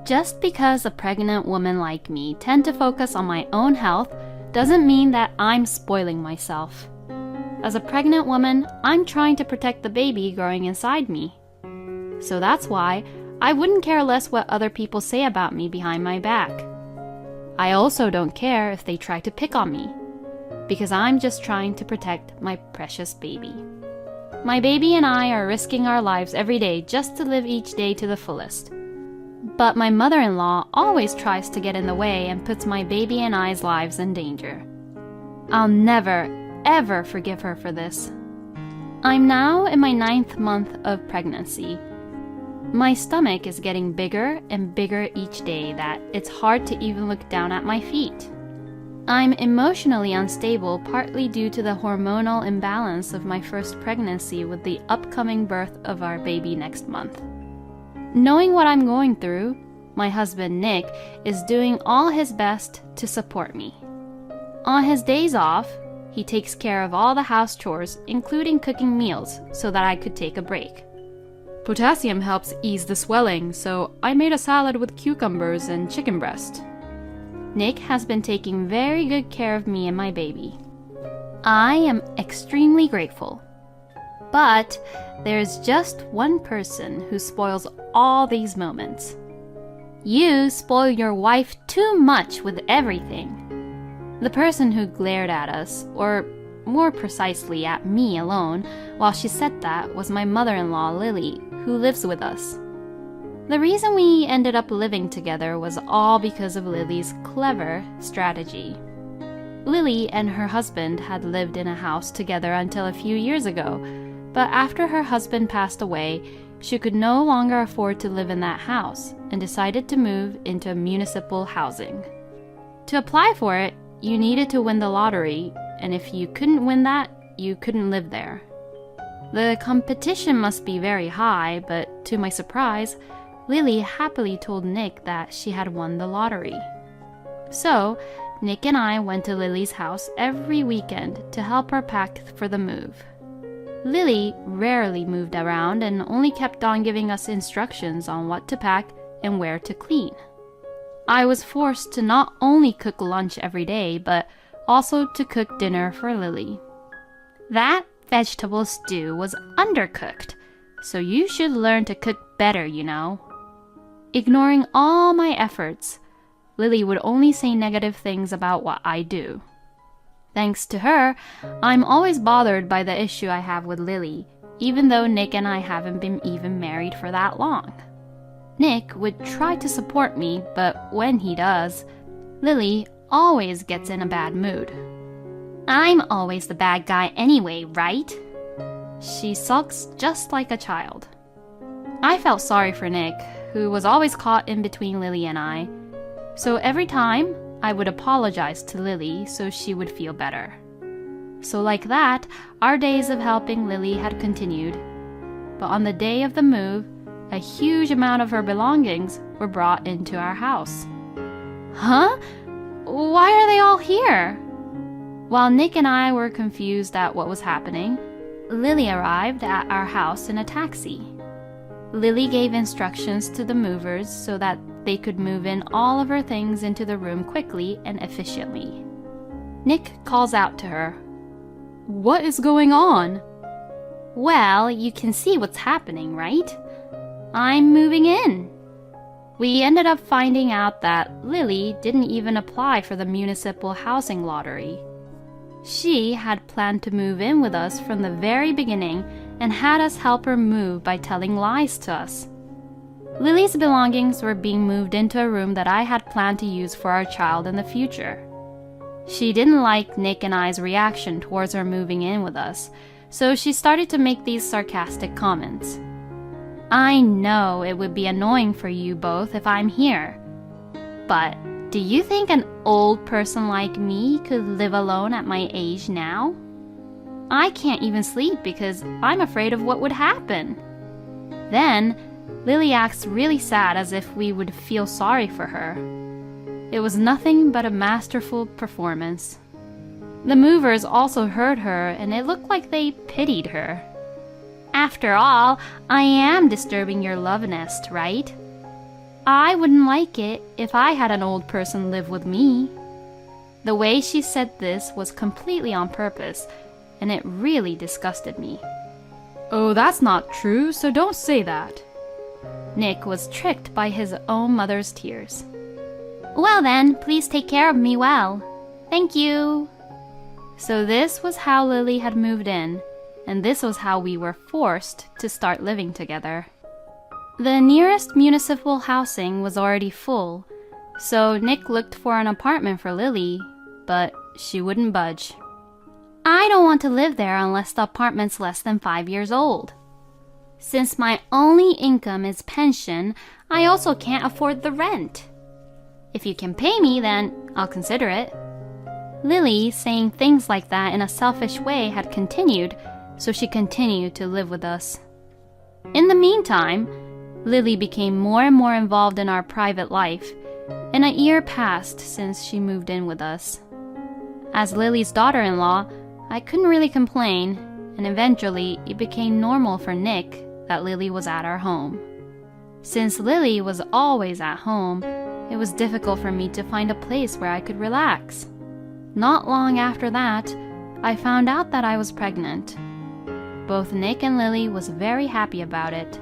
Just because a pregnant woman like me tend to focus on my own health doesn't mean that I'm spoiling myself. As a pregnant woman, I'm trying to protect the baby growing inside me. So that's why I wouldn't care less what other people say about me behind my back. I also don't care if they try to pick on me, because I'm just trying to protect my precious baby. My baby and I are risking our lives every day just to live each day to the fullest. But my mother-in-law always tries to get in the way and puts my baby and I's lives in danger. I'll never, ever forgive her for this. I'm now in my 9th month of pregnancy. My stomach is getting bigger and bigger each day that it's hard to even look down at my feet. I'm emotionally unstable partly due to the hormonal imbalance of my first pregnancy with the upcoming birth of our baby next month. Knowing what I'm going through, my husband Nick is doing all his best to support me. On his days off, he takes care of all the house chores, including cooking meals, so that I could take a break. Potassium helps ease the swelling, so I made a salad with cucumbers and chicken breast. Nick has been taking very good care of me and my baby. I am extremely grateful. But there's just one person who spoils all these moments. You spoil your wife too much with everything. The person who glared at us, or more precisely at me alone, while she said that was my mother-in-law Lily, who lives with us. The reason we ended up living together was all because of Lily's clever strategy. Lily and her husband had lived in a house together until a few years ago, but after her husband passed away, she could no longer afford to live in that house and decided to move into municipal housing. To apply for it, you needed to win the lottery, and if you couldn't win that, you couldn't live there. The competition must be very high, but to my surprise, Lily happily told Nick that she had won the lottery. So, Nick and I went to Lily's house every weekend to help her pack for the move. Lily rarely moved around and only kept on giving us instructions on what to pack and where to clean. I was forced to not only cook lunch every day, but also to cook dinner for Lily. That vegetable stew was undercooked, so you should learn to cook better, you know. Ignoring all my efforts, Lily would only say negative things about what I do. Thanks to her, I'm always bothered by the issue I have with Lily, even though Nick and I haven't been even married for that long. Nick would try to support me, but when he does, Lily always gets in a bad mood. I'm always the bad guy anyway, right? She sulks just like a child. I felt sorry for Nick, who was always caught in between Lily and I, so every time I would apologize to Lily so she would feel better. So like that, our days of helping Lily had continued. But on the day of the move, a huge amount of her belongings were brought into our house. Huh? Why are they all here? While Nick and I were confused at what was happening, Lily arrived at our house in a taxi. Lily gave instructions to the movers so that they could move in all of her things into the room quickly and efficiently. Nick calls out to her, "What is going on?" Well, you can see what's happening, right? I'm moving in. We ended up finding out that Lily didn't even apply for the municipal housing lottery. She had planned to move in with us from the very beginning and had us help her move by telling lies to us. Lily's belongings were being moved into a room that I had planned to use for our child in the future. She didn't like Nick and I's reaction towards her moving in with us, so she started to make these sarcastic comments. I know it would be annoying for you both if I'm here, but do you think an old person like me could live alone at my age now? I can't even sleep because I'm afraid of what would happen. Then, Lily acts really sad as if we would feel sorry for her. It was nothing but a masterful performance. The movers also heard her and it looked like they pitied her. After all, I am disturbing your love nest, right? I wouldn't like it if I had an old person live with me. The way she said this was completely on purpose, and it really disgusted me. Oh, that's not true, so don't say that. Nick was tricked by his own mother's tears. Well then, please take care of me well. Thank you. So this was how Lily had moved in, and this was how we were forced to start living together. The nearest municipal housing was already full, so Nick looked for an apartment for Lily, but she wouldn't budge. I don't want to live there unless the apartment's less than 5 years old. Since my only income is pension, I also can't afford the rent. If you can pay me, then I'll consider it. Lily saying things like that in a selfish way had continued, so she continued to live with us. In the meantime, Lily became more and more involved in our private life, and a year passed since she moved in with us. As Lily's daughter-in-law, I couldn't really complain, and eventually it became normal for Nick that Lily was at our home. Since Lily was always at home, it was difficult for me to find a place where I could relax. Not long after that, I found out that I was pregnant. Both Nick and Lily was very happy about it.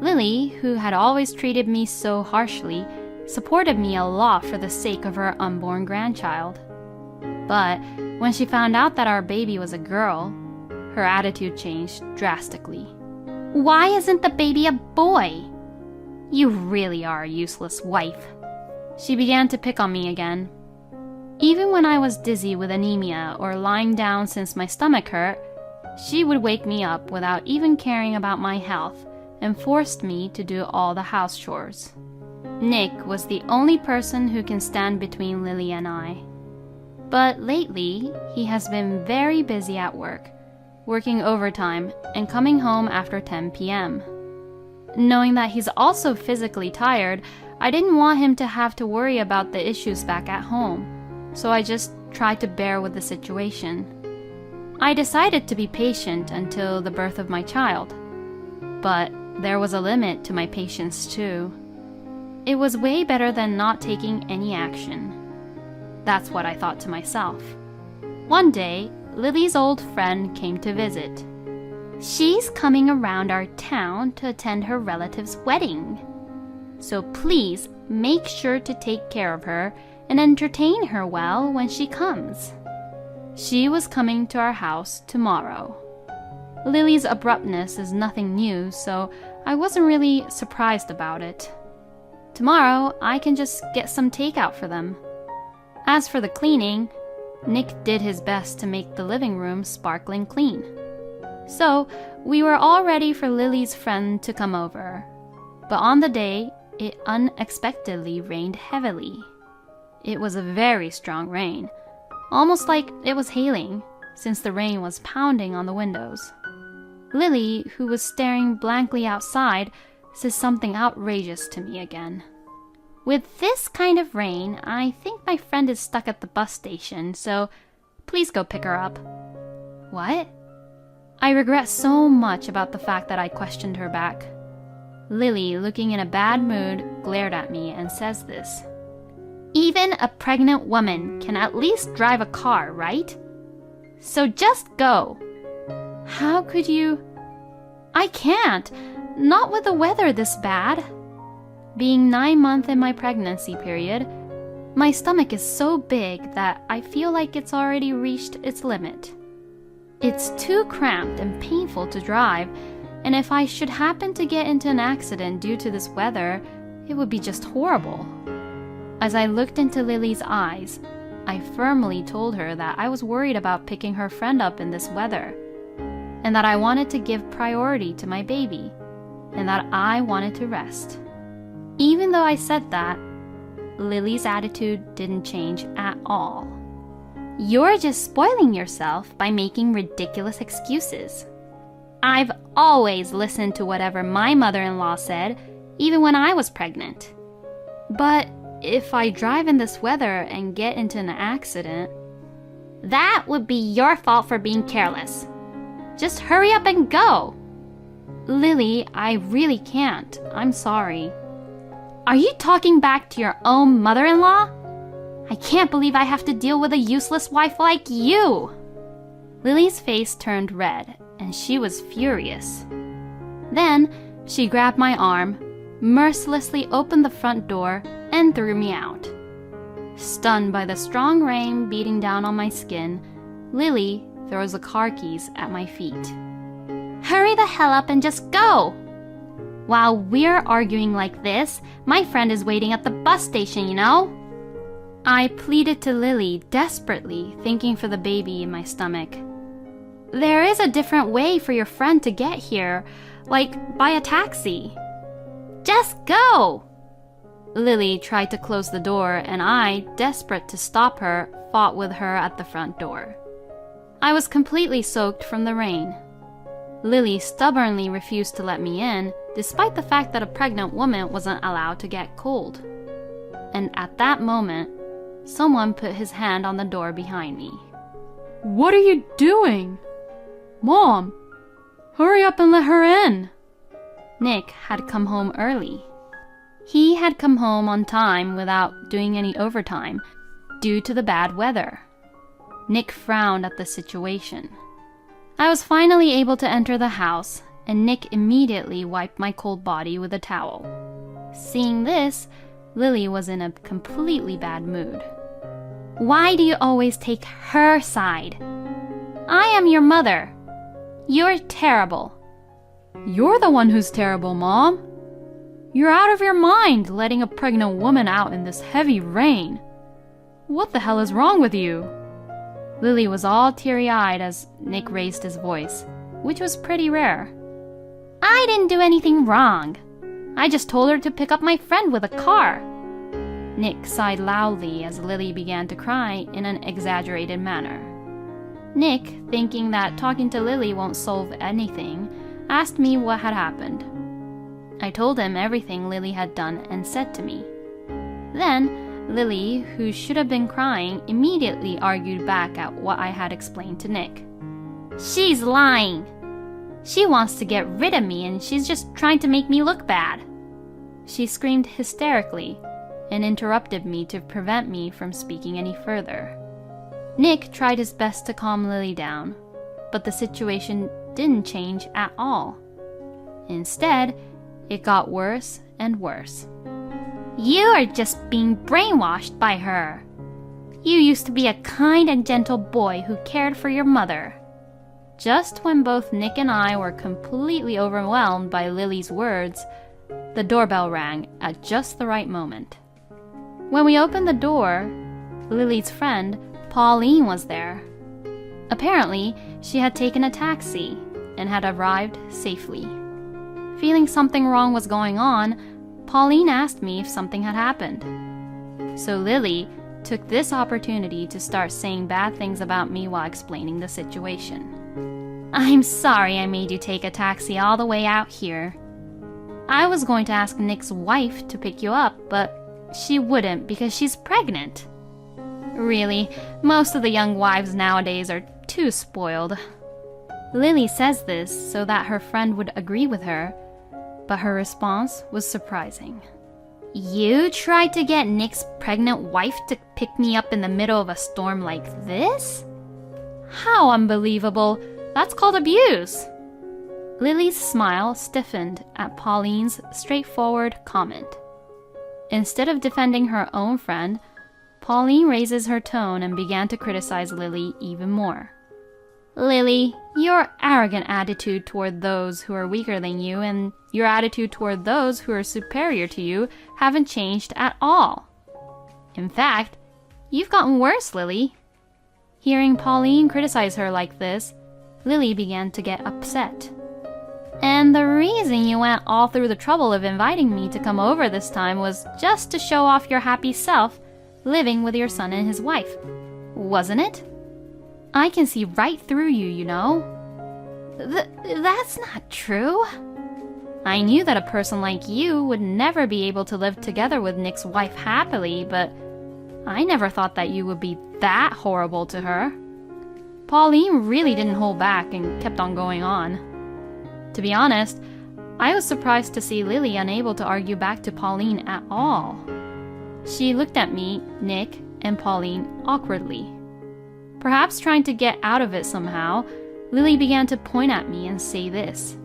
Lily, who had always treated me so harshly, supported me a lot for the sake of her unborn grandchild. But when she found out that our baby was a girl, her attitude changed drastically. Why isn't the baby a boy? You really are a useless wife. She began to pick on me again. Even when I was dizzy with anemia or lying down since my stomach hurt, she would wake me up without even caring about my health and forced me to do all the house chores. Nick was the only person who can stand between Lily and I. But lately, he has been very busy at work, working overtime and coming home after 10 p.m. Knowing that he's also physically tired, I didn't want him to have to worry about the issues back at home, so I just tried to bear with the situation. I decided to be patient until the birth of my child, but there was a limit to my patience too. It was way better than not taking any action. That's what I thought to myself. One day, Lily's old friend came to visit. She's coming around our town to attend her relative's wedding. So please make sure to take care of her and entertain her well when she comes. She was coming to our house tomorrow. Lily's abruptness is nothing new, so I wasn't really surprised about it. Tomorrow, I can just get some takeout for them. As for the cleaning, Nick did his best to make the living room sparkling clean. So, we were all ready for Lily's friend to come over. But on the day, it unexpectedly rained heavily. It was a very strong rain, almost like it was hailing, since the rain was pounding on the windows. Lily, who was staring blankly outside, says something outrageous to me again. With this kind of rain, I think my friend is stuck at the bus station, so please go pick her up. What? I regret so much about the fact that I questioned her back. Lily, looking in a bad mood, glared at me and says this. Even a pregnant woman can at least drive a car, right? So just go. How could you? I can't. Not with the weather this bad. Being 9 months in my pregnancy period, my stomach is so big that I feel like it's already reached its limit. It's too cramped and painful to drive, and if I should happen to get into an accident due to this weather, it would be just horrible. As I looked into Lily's eyes, I firmly told her that I was worried about picking her friend up in this weather, and that I wanted to give priority to my baby, and that I wanted to rest. Even though I said that, Lily's attitude didn't change at all. You're just spoiling yourself by making ridiculous excuses. I've always listened to whatever my mother-in-law said, even when I was pregnant. But if I drive in this weather and get into an accident, that would be your fault for being careless. Just hurry up and go. Lily, I really can't. I'm sorry. Are you talking back to your own mother-in-law? I can't believe I have to deal with a useless wife like you. Lily's face turned red, and she was furious. Then she grabbed my arm, mercilessly opened the front door, and threw me out. Stunned by the strong rain beating down on my skin, Lily throws the car keys at my feet. Hurry the hell up and just go! While we're arguing like this, my friend is waiting at the bus station, you know? I pleaded to Lily desperately, thinking for the baby in my stomach. There is a different way for your friend to get here, like by a taxi. Just go! Lily tried to close the door, and I, desperate to stop her, fought with her at the front door. I was completely soaked from the rain. Lily stubbornly refused to let me in, despite the fact that a pregnant woman wasn't allowed to get cold. And at that moment, someone put his hand on the door behind me. What are you doing? Mom, hurry up and let her in. Nick had come home early. He had come home on time without doing any overtime due to the bad weather. Nick frowned at the situation. I was finally able to enter the house, and Nick immediately wiped my cold body with a towel. Seeing this, Lily was in a completely bad mood. Why do you always take her side? I am your mother. You're terrible. You're the one who's terrible, Mom. You're out of your mind letting a pregnant woman out in this heavy rain. What the hell is wrong with you? Lily was all teary-eyed as Nick raised his voice, which was pretty rare. I didn't do anything wrong. I just told her to pick up my friend with a car. Nick sighed loudly as Lily began to cry in an exaggerated manner. Nick, thinking that talking to Lily won't solve anything, asked me what had happened. I told him everything Lily had done and said to me. Then, Lily, who should have been crying, immediately argued back at what I had explained to Nick. She's lying. She wants to get rid of me and she's just trying to make me look bad. She screamed hysterically and interrupted me to prevent me from speaking any further. Nick tried his best to calm Lily down, but the situation didn't change at all. Instead, it got worse and worse. You are just being brainwashed by her. You used to be a kind and gentle boy who cared for your mother. Just when both Nick and I were completely overwhelmed by Lily's words, the doorbell rang at just the right moment. When we opened the door, Lily's friend, Pauline, was there. Apparently, she had taken a taxi and had arrived safely. Feeling something wrong was going on, Pauline asked me if something had happened. So Lily took this opportunity to start saying bad things about me while explaining the situation. I'm sorry I made you take a taxi all the way out here. I was going to ask Nick's wife to pick you up, but she wouldn't because she's pregnant. Really, most of the young wives nowadays are too spoiled. Lily says this so that her friend would agree with her, but her response was surprising. You tried to get Nick's pregnant wife to pick me up in the middle of a storm like this? How unbelievable! That's called abuse! Lily's smile stiffened at Pauline's straightforward comment. Instead of defending her own friend, Pauline raises her tone and began to criticize Lily even more. Lily, your arrogant attitude toward those who are weaker than you and your attitude toward those who are superior to you haven't changed at all. In fact, you've gotten worse, Lily. Hearing Pauline criticize her like this, Lily began to get upset. And the reason you went all through the trouble of inviting me to come over this time was just to show off your happy self living with your son and his wife, wasn't it? I can see right through you, you know. That's not true. I knew that a person like you would never be able to live together with Nick's wife happily, but I never thought that you would be that horrible to her. Pauline really didn't hold back and kept on going on. To be honest, I was surprised to see Lily unable to argue back to Pauline at all. She looked at me, Nick, and Pauline awkwardly. Perhaps trying to get out of it somehow, Lily began to point at me and say this.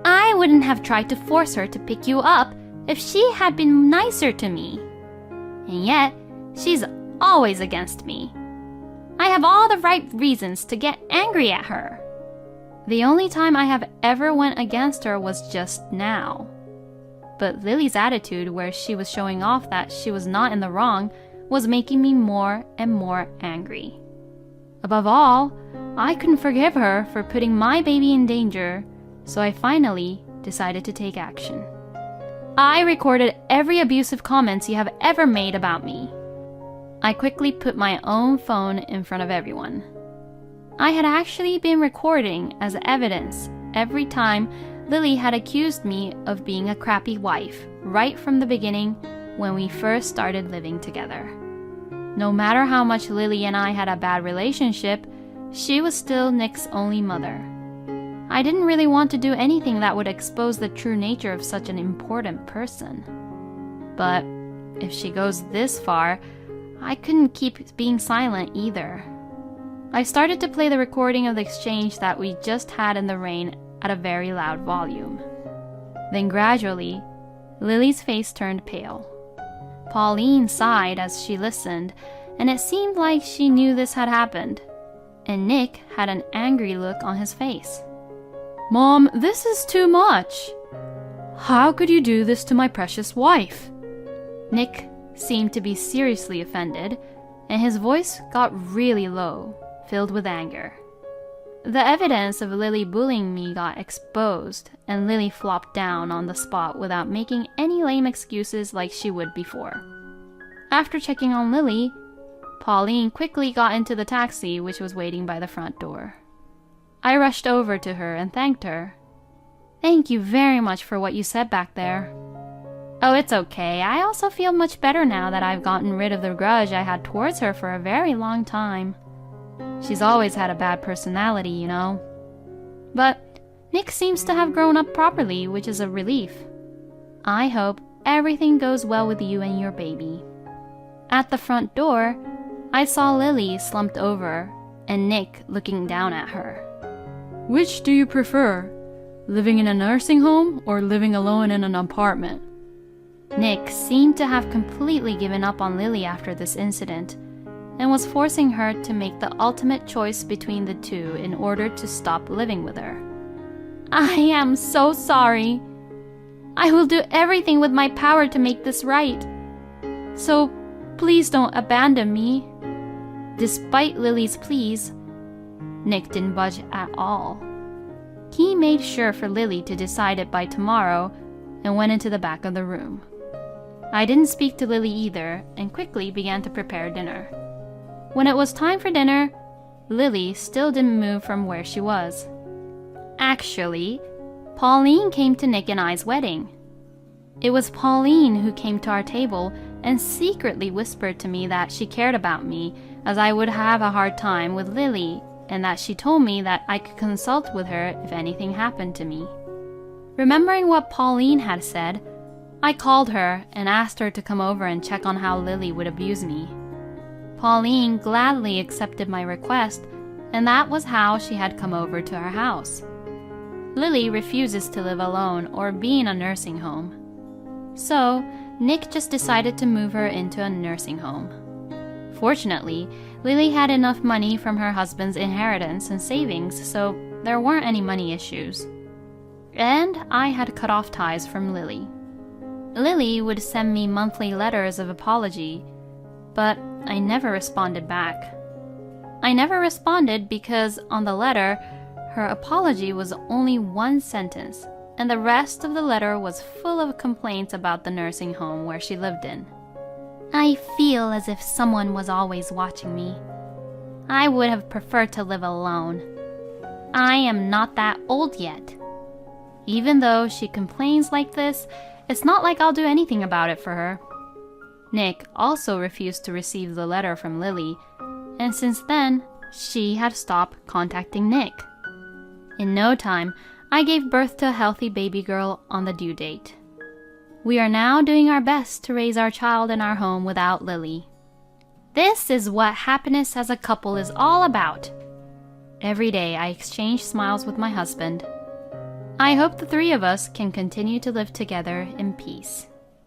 I wouldn't have tried to force her to pick you up if she had been nicer to me. And yet, she's always against me. I have all the right reasons to get angry at her. The only time I have ever went against her was just now. But Lily's attitude, where she was showing off that she was not in the wrong, was making me more and more angry. Above all, I couldn't forgive her for putting my baby in danger, so I finally decided to take action. I recorded every abusive comments you have ever made about me. I quickly put my own phone in front of everyone. I had actually been recording as evidence every time Lily had accused me of being a crappy wife right from the beginning when we first started living together. No matter how much Lily and I had a bad relationship, she was still Nick's only mother. I didn't really want to do anything that would expose the true nature of such an important person. But if she goes this far, I couldn't keep being silent either. I started to play the recording of the exchange that we just had in the rain at a very loud volume. Then gradually, Lily's face turned pale. Pauline sighed as she listened, and it seemed like she knew this had happened. And Nick had an angry look on his face. Mom, this is too much. How could you do this to my precious wife? Nick seemed to be seriously offended, and his voice got really low, filled with anger. The evidence of Lily bullying me got exposed, and Lily flopped down on the spot without making any lame excuses like she would before. After checking on Lily, Pauline quickly got into the taxi which was waiting by the front door. I rushed over to her and thanked her. Thank you very much for what you said back there. Oh, it's okay. I also feel much better now that I've gotten rid of the grudge I had towards her for a very long time. She's always had a bad personality, you know. But Nick seems to have grown up properly, which is a relief. I hope everything goes well with you and your baby. At the front door, I saw Lily slumped over and Nick looking down at her. Which do you prefer? Living in a nursing home or living alone in an apartment? Nick seemed to have completely given up on Lily after this incident, and was forcing her to make the ultimate choice between the two in order to stop living with her. I am so sorry. I will do everything with my power to make this right. So please don't abandon me. Despite Lily's pleas, Nick didn't budge at all. He made sure for Lily to decide it by tomorrow and went into the back of the room. I didn't speak to Lily either and quickly began to prepare dinner. When it was time for dinner, Lily still didn't move from where she was. Actually, Pauline came to Nick and I's wedding. It was Pauline who came to our table and secretly whispered to me that she cared about me, as I would have a hard time with Lily, and that she told me that I could consult with her if anything happened to me. Remembering what Pauline had said, I called her and asked her to come over and check on how Lily would abuse me. Pauline gladly accepted my request, and that was how she had come over to our house. Lily refuses to live alone or be in a nursing home. So, Nick just decided to move her into a nursing home. Fortunately, Lily had enough money from her husband's inheritance and savings, so there weren't any money issues. And I had cut off ties from Lily. Lily would send me monthly letters of apology, but I never responded back. I never responded because on the letter, her apology was only one sentence, and the rest of the letter was full of complaints about the nursing home where she lived in. I feel as if someone was always watching me. I would have preferred to live alone. I am not that old yet. Even though she complains like this, it's not like I'll do anything about it for her. Nick also refused to receive the letter from Lily, and since then, she had stopped contacting Nick. In no time, I gave birth to a healthy baby girl on the due date. We are now doing our best to raise our child in our home without Lily. This is what happiness as a couple is all about. Every day I exchange smiles with my husband. I hope the three of us can continue to live together in peace.